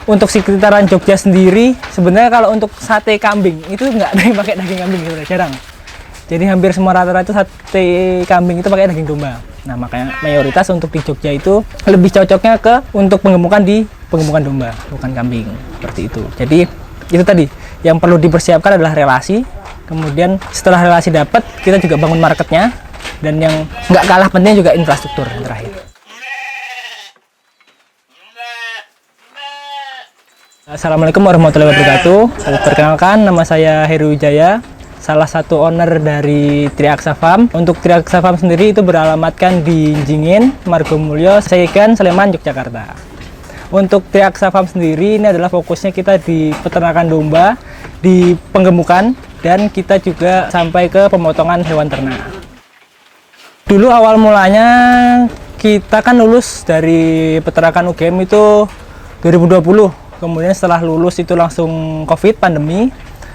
untuk sekitaran Jogja sendiri sebenarnya kalau untuk sate kambing itu nggak ada yang pakai daging kambing, sebenarnya jarang. Jadi hampir semua rata-rata sate kambing itu pakai daging domba. Nah makanya mayoritas untuk di Jogja itu lebih cocoknya ke untuk penggemukan di penggemukan domba, bukan kambing, seperti itu. Jadi itu tadi yang perlu dipersiapkan adalah relasi. Kemudian setelah relasi dapat, kita juga bangun marketnya, dan yang nggak kalah penting juga infrastruktur yang terakhir. Assalamualaikum warahmatullahi wabarakatuh. Perkenalkan, nama saya Heru Wijaya, salah satu owner dari Triaksa Farm. Untuk Triaksa Farm sendiri itu beralamatkan di Jingin, Margomulyo, Saigan, Sleman, Yogyakarta. Untuk Triaksa Farm sendiri ini adalah fokusnya kita di peternakan domba, di penggemukan, dan kita juga sampai ke pemotongan hewan ternak. Dulu awal mulanya kita kan lulus dari peternakan UGM itu 2020. Kemudian setelah lulus itu langsung COVID, pandemi.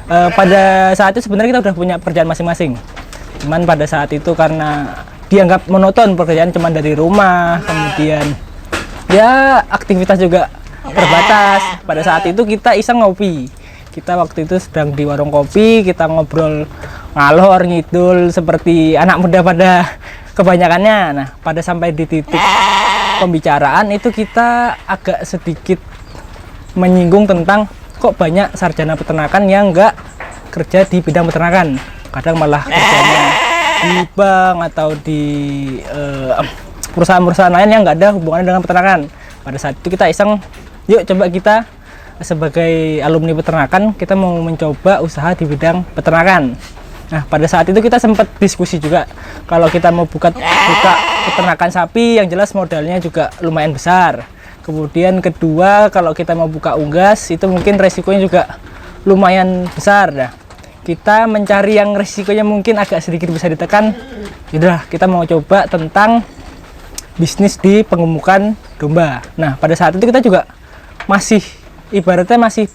Pada saat itu sebenarnya kita udah punya pekerjaan masing-masing. Cuman pada saat itu karena dianggap monoton pekerjaan cuman dari rumah, kemudian ya aktivitas juga terbatas. Pada saat itu kita iseng ngopi. Kita waktu itu sedang di warung kopi, kita ngobrol ngalor ngidul seperti anak muda pada kebanyakannya. Nah, pada sampai di titik pembicaraan itu kita agak sedikit menyinggung tentang kok banyak sarjana peternakan yang nggak kerja di bidang peternakan, kadang malah kerjanya di bank atau di perusahaan-perusahaan lain yang nggak ada hubungannya dengan peternakan. Pada saat itu kita iseng, yuk coba kita sebagai alumni peternakan kita mau mencoba usaha di bidang peternakan. Nah pada saat itu kita sempat diskusi juga kalau kita mau buka peternakan sapi, yang jelas modalnya juga lumayan besar. Kemudian kedua, kalau kita mau buka unggas itu mungkin resikonya juga lumayan besar. Nah, kita mencari yang resikonya mungkin agak sedikit bisa ditekan. Yaudah, kita mau coba tentang bisnis di penggemukan domba. Nah, pada saat itu kita juga masih ibaratnya masih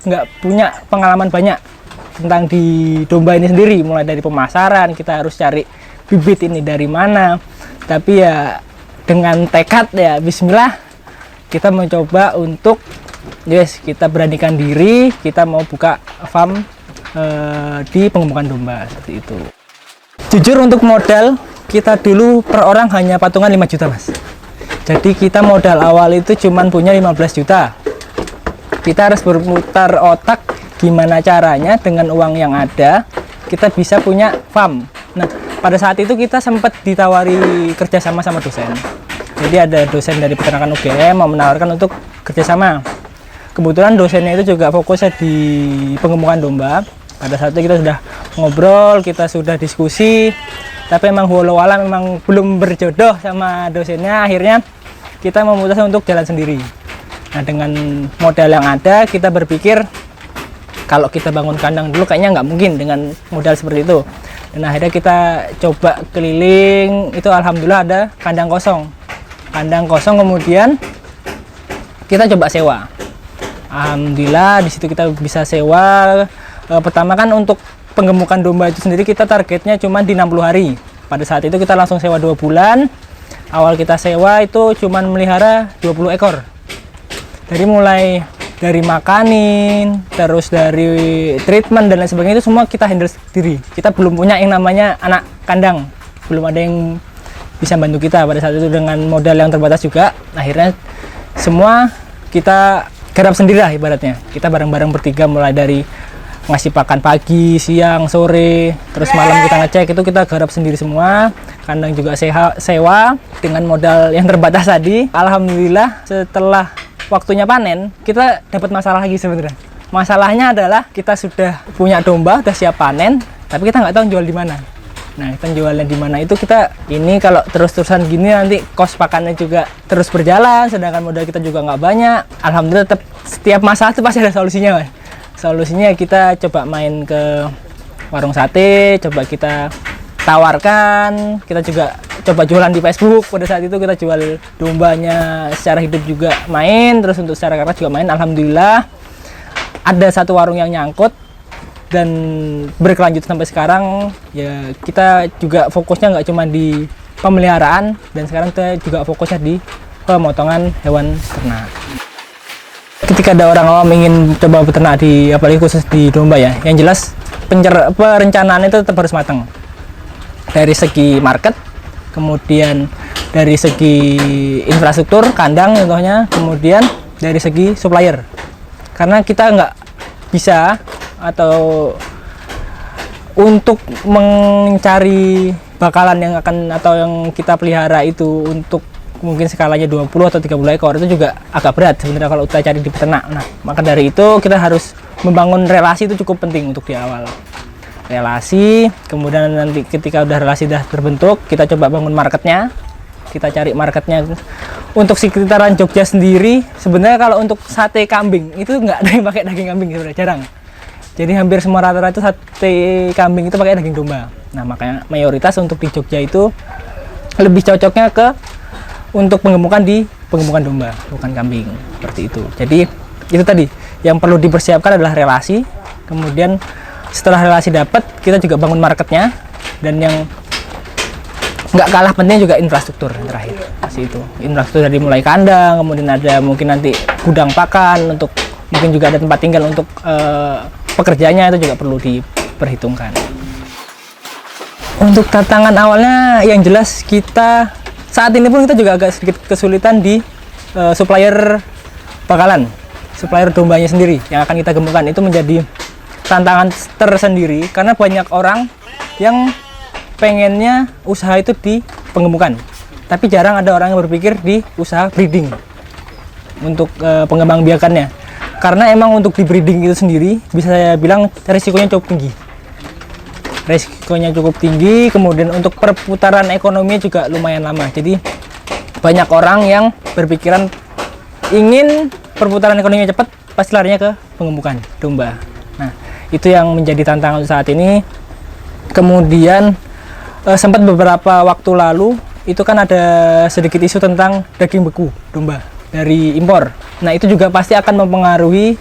nggak punya pengalaman banyak tentang di domba ini sendiri. Mulai dari pemasaran, kita harus cari bibit ini dari mana. Tapi ya dengan tekad ya Bismillah, kita mencoba untuk kita beranikan diri, kita mau buka farm di penggemukan domba seperti itu. Jujur untuk modal kita dulu per orang hanya patungan 5 juta mas. Jadi kita modal awal itu cuman punya 15 juta. Kita harus berputar otak gimana caranya dengan uang yang ada kita bisa punya farm. Nah pada saat itu kita sempat ditawari kerjasama sama dosen. Jadi ada dosen dari peternakan UGM mau menawarkan untuk kerjasama. Kebetulan dosennya itu juga fokusnya di penggemukan domba. Pada saat itu kita sudah ngobrol, kita sudah diskusi. Tapi emang walau alam memang belum berjodoh sama dosennya. Akhirnya kita memutuskan untuk jalan sendiri. Nah dengan modal yang ada kita berpikir kalau kita bangun kandang dulu kayaknya nggak mungkin dengan modal seperti itu. Dan akhirnya kita coba keliling, itu alhamdulillah ada kandang kosong. Kemudian kita coba sewa. Alhamdulillah di situ kita bisa sewa. Pertama kan untuk penggemukan domba itu sendiri kita targetnya cuma di 60 hari. Pada saat itu kita langsung sewa 2 bulan. Awal kita sewa itu cuma melihara 20 ekor. Jadi mulai dari makanin, terus dari treatment dan lain sebagainya itu semua kita handle sendiri. Kita belum punya yang namanya anak kandang. Belum ada yang bisa bantu kita pada saat itu dengan modal yang terbatas juga. Akhirnya semua kita garap sendiri lah ibaratnya. Kita bareng-bareng bertiga mulai dari ngasih pakan pagi, siang, sore, terus malam kita ngecek, itu kita garap sendiri semua. Kandang juga sewa dengan modal yang terbatas tadi. Alhamdulillah setelah waktunya panen kita dapat masalah lagi sebenarnya. Masalahnya adalah kita sudah punya domba, udah siap panen, tapi kita nggak tahu jual di mana. Nah, kita jualnya di mana itu kita ini kalau terus-terusan gini nanti kos pakannya juga terus berjalan, sedangkan modal kita juga nggak banyak. Alhamdulillah tetap setiap masalah itu pasti ada solusinya, Mas. Solusinya kita coba main ke warung sate, coba kita tawarkan, kita juga coba jualan di Facebook. Pada saat itu kita jual dombanya secara hidup juga main, terus untuk secara karena juga main. Alhamdulillah ada satu warung yang nyangkut dan berkelanjut sampai sekarang. Ya kita juga fokusnya nggak cuma di pemeliharaan, dan sekarang kita juga fokusnya di pemotongan hewan ternak. ketika ada orang awam ingin coba beternak di, apalagi khusus di domba ya, yang jelas perencanaan itu tetap harus matang dari segi market, kemudian dari segi infrastruktur kandang contohnya, kemudian dari segi supplier, karena kita nggak bisa atau untuk mencari bakalan yang akan atau yang kita pelihara itu untuk mungkin skalanya 20 atau 30 ekor itu juga agak berat sebenarnya kalau kita cari di peternak. Nah, maka dari itu kita harus membangun relasi, itu cukup penting untuk di awal. Relasi, kemudian nanti ketika udah relasi udah terbentuk, kita coba bangun marketnya. Kita cari marketnya untuk sekitaran Jogja sendiri. Sebenarnya kalau untuk sate kambing itu nggak ada yang pakai daging kambing sebenarnya, jarang. Jadi hampir semua rata-rata itu sate kambing itu pakai daging domba. Nah, makanya mayoritas untuk di Jogja itu lebih cocoknya untuk penggemukan di penggemukan domba, bukan kambing, seperti itu. Jadi itu tadi yang perlu dipersiapkan adalah relasi. Kemudian setelah relasi dapat, kita juga bangun marketnya, dan yang nggak kalah penting juga infrastruktur yang terakhir. Masih itu infrastruktur dari mulai kandang, kemudian ada mungkin nanti gudang pakan, untuk mungkin juga ada tempat tinggal untuk pekerjaannya, itu juga perlu diperhitungkan. Untuk tantangan awalnya yang jelas kita saat ini pun kita juga agak sedikit kesulitan di supplier bakalan, supplier dombanya sendiri yang akan kita gemukkan. Itu menjadi tantangan tersendiri karena banyak orang yang pengennya usaha itu di penggemukan, tapi jarang ada orang yang berpikir di usaha breeding untuk pengembang biakannya. Karena emang untuk di breeding itu sendiri bisa saya bilang risikonya cukup tinggi. Risikonya cukup tinggi, kemudian untuk perputaran ekonominya juga lumayan lama. Jadi banyak orang yang berpikiran ingin perputaran ekonominya cepat, pasti larinya ke pengemukan domba. Nah, itu yang menjadi tantangan saat ini. Kemudian sempat beberapa waktu lalu itu kan ada sedikit isu tentang daging beku domba dari impor. Nah, itu juga pasti akan mempengaruhi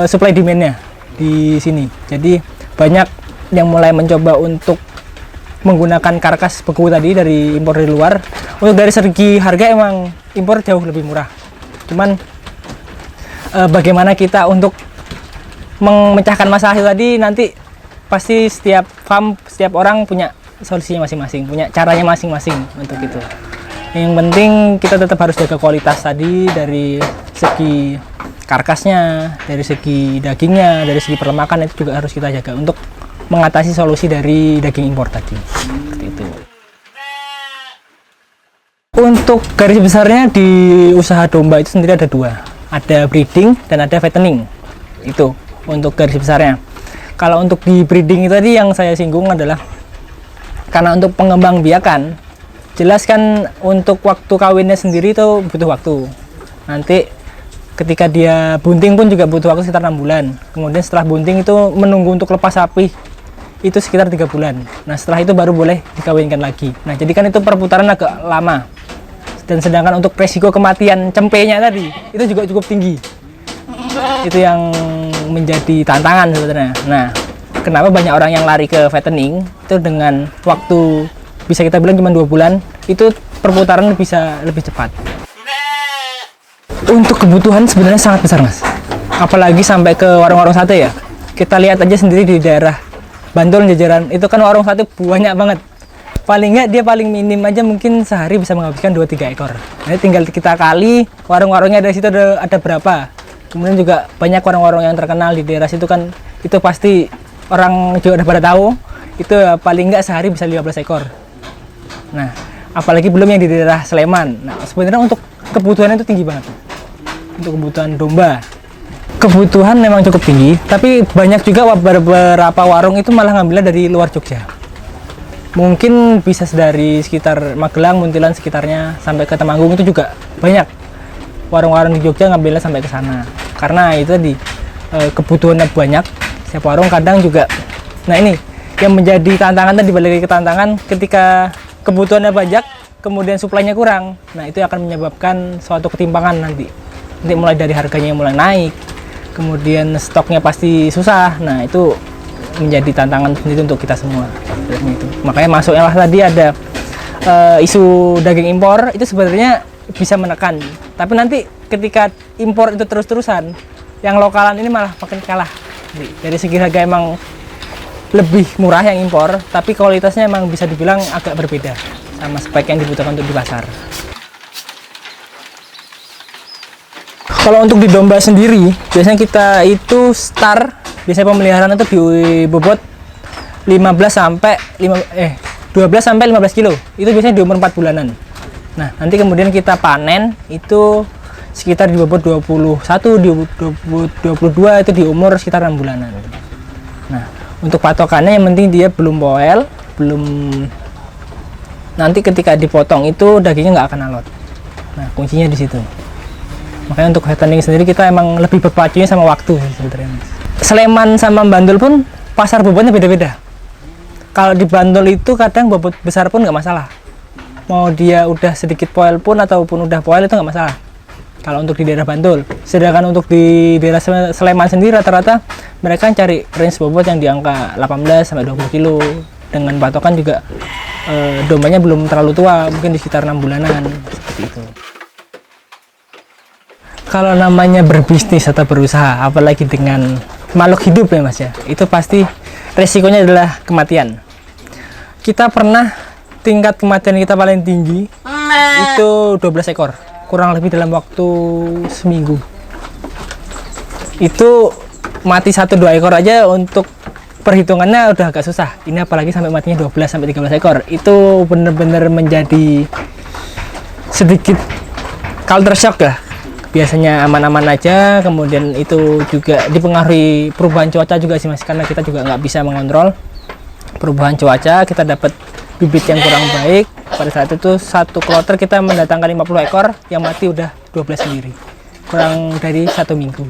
supply demand-nya di sini. Jadi banyak yang mulai mencoba untuk menggunakan karkas beku tadi dari impor dari luar. Untuk dari segi harga emang impor jauh lebih murah. Cuman bagaimana kita untuk memecahkan masalah itu tadi, nanti pasti setiap farm, setiap orang punya solusinya masing-masing, punya caranya masing-masing untuk itu. Yang penting kita tetap harus jaga kualitas tadi, dari segi karkasnya, dari segi dagingnya, dari segi perlemakan, itu juga harus kita jaga untuk mengatasi solusi dari daging impor tadi. Seperti itu. Untuk garis besarnya di usaha domba itu sendiri ada dua, ada breeding dan ada fattening. Itu untuk garis besarnya. Kalau untuk di breeding itu tadi yang saya singgung adalah karena untuk pengembang biakan, jelas kan untuk waktu kawinnya sendiri itu butuh waktu. Nanti ketika dia bunting pun juga butuh waktu sekitar 6 bulan. Kemudian setelah bunting itu menunggu untuk lepas sapi itu sekitar 3 bulan. Nah, setelah itu baru boleh dikawinkan lagi. Nah, jadi kan itu perputaran agak lama. Dan sedangkan untuk resiko kematian cempenya tadi itu juga cukup tinggi. Itu yang menjadi tantangan sebenarnya. Nah, kenapa banyak orang yang lari ke fattening itu dengan waktu bisa kita bilang cuma 2 bulan, itu perputaran bisa lebih cepat. Untuk kebutuhan sebenarnya sangat besar, Mas. Apalagi sampai ke warung-warung sate ya. Kita lihat aja sendiri di daerah Bantul, jajaran itu kan warung sate banyak banget. Paling nggak dia paling minim aja mungkin sehari bisa menghabiskan 2-3 ekor. Jadi tinggal kita kali warung-warungnya dari situ ada berapa. Kemudian juga banyak warung-warung yang terkenal di daerah situ kan, itu pasti orang juga udah pada tahu. Itu paling nggak sehari bisa 15 ekor. Nah, apalagi belum yang di daerah Sleman. Nah, sebenarnya untuk kebutuhannya itu tinggi banget. Untuk kebutuhan domba, kebutuhan memang cukup tinggi, tapi banyak juga beberapa warung itu malah ngambilnya dari luar Jogja. Mungkin bisa dari sekitar Magelang, Muntilan sekitarnya sampai ke Temanggung, itu juga banyak warung-warung di Jogja ngambilnya sampai ke sana. Karena itu tadi kebutuhannya banyak, setiap warung kadang juga. Nah, ini yang menjadi tantangan tadi, balik lagi ke tantangan ketika kebutuhannya banyak, kemudian suplainya kurang. Nah, itu akan menyebabkan suatu ketimpangan nanti. Nanti mulai dari harganya yang mulai naik, kemudian stoknya pasti susah. Nah, itu menjadi tantangan sendiri untuk kita semua. Itu. Makanya masuknya lah tadi ada isu daging impor, itu sebenarnya bisa menekan. Tapi nanti ketika impor itu terus-terusan, yang lokalan ini malah makin kalah. Dari segi harga emang lebih murah yang impor, tapi kualitasnya emang bisa dibilang agak berbeda sama spek yang dibutuhkan untuk di pasar. Kalau untuk di domba sendiri, biasanya kita itu biasanya pemeliharaan itu di bobot 12 sampai 15 kilo. Itu biasanya di umur 4 bulanan. Nah, nanti kemudian kita panen itu sekitar di bobot 21, di 22 itu di umur sekitar 6 bulanan. Nah, untuk patokannya yang penting dia belum poel, nanti ketika dipotong itu dagingnya nggak akan alot. Nah, kuncinya di situ. Makanya untuk fattening sendiri kita emang lebih berpacunya sama waktu sebenarnya. Sleman sama Bantul pun pasar bobotnya beda-beda. Kalau di Bantul itu kadang bobot besar pun nggak masalah. Mau dia udah sedikit poel pun ataupun udah poel itu nggak masalah. Kalau untuk di daerah Bantul. Sedangkan untuk di daerah Sleman sendiri rata-rata mereka cari range bobot yang di angka 18 sampai 20 kilo. Dengan patokan juga dombanya belum terlalu tua, mungkin di sekitar 6 bulanan seperti itu. Kalau namanya berbisnis atau berusaha, apalagi dengan makhluk hidup ya Mas ya, itu pasti resikonya adalah kematian. Kita pernah tingkat kematian kita paling tinggi itu 12 ekor, kurang lebih dalam waktu seminggu. Itu mati 1-2 ekor aja untuk perhitungannya udah agak susah. Ini apalagi sampai matinya 12 sampai 13 ekor. Itu benar-benar menjadi sedikit culture shock ya. Biasanya aman-aman aja, kemudian itu juga dipengaruhi perubahan cuaca juga sih Mas, karena kita juga nggak bisa mengontrol perubahan cuaca. Kita dapat bibit yang kurang baik, pada saat itu satu kloter kita mendatangkan 50 ekor, yang mati udah 12 sendiri, kurang dari 1 minggu.